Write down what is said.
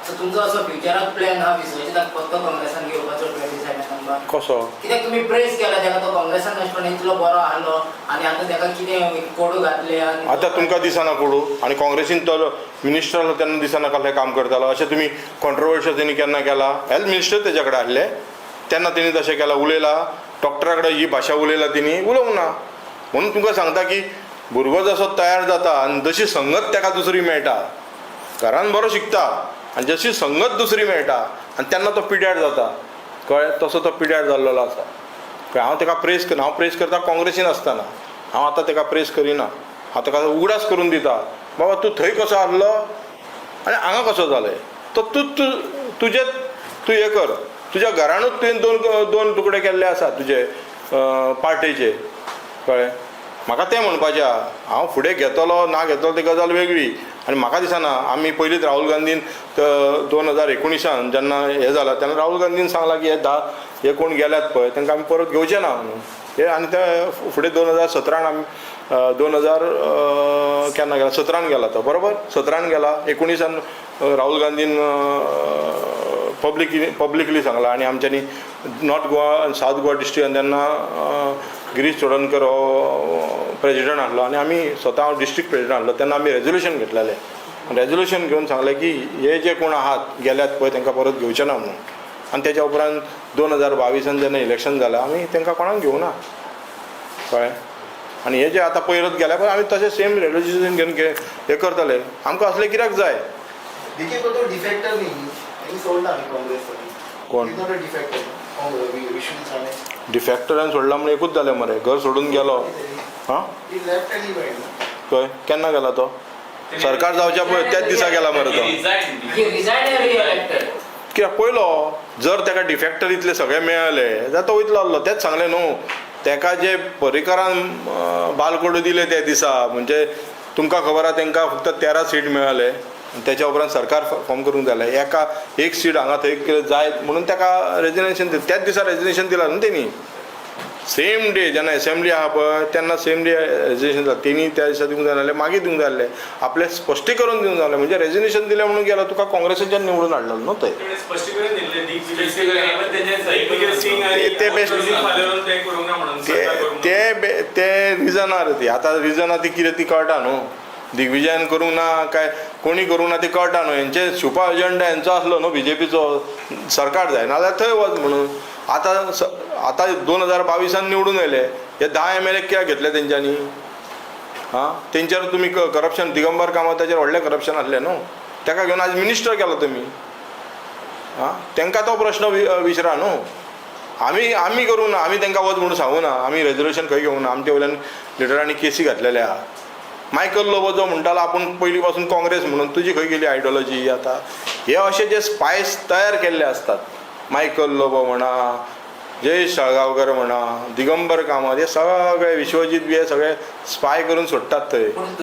तर तुमचो असो फ्युचराक प्लॅन हा विसर्जनाक फक्त काँग्रेसान घेवपाचो 27 नंबर कसो कित्याक तुमी प्रेस केला तेका तो काँग्रेसान अशें इतलो बरो आहलो आनी आतां तेका कितें कोडू घातले आनी आतां तुमकां दिसना कोडू आनी काँग्रेसीन तो मिनिस्टर आहलो तेन्ना दिसना कसलें काम करतालो अशें तुमी कॉन्ट्रोवर्शियल तेणी केन्ना केला हेल्थ मिनिस्टर तेजे कडेन आहले तेन्ना तेणी तशें केला उलयला डॉक्टरा कडेन ही भाशा उलयला तेणी उलोवंक ना म्हणून तुमकां सांगता की भुरगो जसो तयार जाता आनी जशी संगत तेका दुसरी मेळटा घरान बरो शिकता आनी जशी संगत दुसरी मेळटा आनी तेन्ना तो पिड्यार जाता कळ्ळें तसो तो पिड्यार जाल्लो आसा कळ्ळें हांव तेका प्रेस हांव प्रेस करता काँग्रेसीन आसतना हांव आतां तेका प्रेस करिना हांव तेका उगडास करून दिता बाबा तूं थंय कसो आहलो आनी हांगा कसो जालें तो तूं हें कर तुज्या घरानूच तुवें दोन तुकडे केल्ले आसा तुजे पार्टेचे कळ्ळें म्हाका तें म्हणपाचें आहा हांव फुडें घेतलो ना घेतलो ती गजाल वेगळी आनी म्हाका दिसना आमी पयलींच राहुल गांधीन 2019 जेन्ना हें जालां तेन्ना राहुल गांधीन सांगलां की हे कोण गेल्यात पळय तांकां आमी परत घेवचे ना म्हणून हे आनी ते फुडें 2017 आमी 2000 केन्ना गेला 17 गेला तो बरोबर 17 गेला 19 राहुल गांधीन पब्लिकली सांगला आनी आमच्यांनी नॉर्थ गोवा आनी सावथ गोवा डिस्ट्रिक्टान तेन्ना गिरीश चोडणकर हो प्रेजिडंट आहलो आनी आमी स्वता हांव डिस्ट्रिक्ट प्रेजिडंट आहलो तेन्ना आमी रेजोल्युशन घेतलेलें रेजोल्युशन घेवन सांगलें की हे जे कोण आहात गेल्यात पळय तांकां परत घेवचे ना म्हणून आनी तेच्या उपरांत 2022 जेन्ना इलेक्शन जालें आमी तांकां कोणाक घेवना कळ्ळें आनी हे जे आतां पयरत गेल्या पळय आमी तशें सेम रेजोल्युशन घेवन हे करतले आमकां असलें कित्याक जाय कोण डिफॅक्टरान सोडला म्हणून एकूच जालें मरे घर सोडून गेलो हां खंय केन्ना गेला तो सरकार जावच्या पळय त्याच दिसा गेला मरे तो कित्याक पयलो जर ताका डिफॅक्टर इतले सगळे मेळले जाल्यार तो वयतलो आहलो तेंच सांगलें न्हू ताका जे पर्रीकारान बालकोडू दिले त्या दिसा म्हणजे तुमकां खबर आहा तांकां फक्त 13 सीट मेळले त्याच्या उपरांत सरकार फॉर्म करूंक जालें एक सीट हांगा थंय जाय म्हणून ताका रेजिग्नेशन त्याच दिसा रेजिग्नेशन दिलां न्हू तेणी सेम डे जेन्ना असेंब्ली आहा पळय तेन्ना सेम डे रेजिग्नेशन जालें तेणी त्या दिसा दिवंक जाय नासलें मागीर दिवंक जाय आसलें आपलें स्पश्टीकरण दिवंक जाय म्हणजे रेजिग्नेशन दिलें म्हणून गेलो तुका काँग्रेसीच्यान निवडून हाडलो न्हू थंय ते रिजनार ती आतां रिजना ती कितें ती कळटा न्हू दिग्विजयान करूंक ना काय कोणी करूंक ना ते कळटा न्हू हेंचे सुपर एजंडा हेंचो आसलो न्हू बीजेपीचो सरकार जाय नाजाल्यार थंय वच म्हणून आतां 2022 निवडून येयले हे 10 MLA कित्याक घेतले तेंच्यांनी हां तेंचेर तुमी करप्शन दिगंबर कामत ताचेर व्हडलें करप्शन आसलें न्हू ताका घेवन आज मिनिस्टर केलो तुमी हां तांकां तो प्रश्न विचारा न्हू आमी करूंक ना आमी तांकां वच म्हणून सांगूं ना आमी रेजोल्युशन खंय घेवंक ना आमच्या वयल्यान लिडरांनी केसी घातलेले आहा मायकल लोबो जो म्हणटालो आपूण पयलीं पासून काँग्रेस म्हणून तुजी खंय गेली आयडियोलॉजी आतां हे अशे जे स्पायस तयार केल्ले असतात मायकल लोबो म्हणा जयेश साळगांवकर म्हणा दिगंबर कामत हे सगळे विश्वजीत बी हे सगळे स्पाय करून सोडटात थंय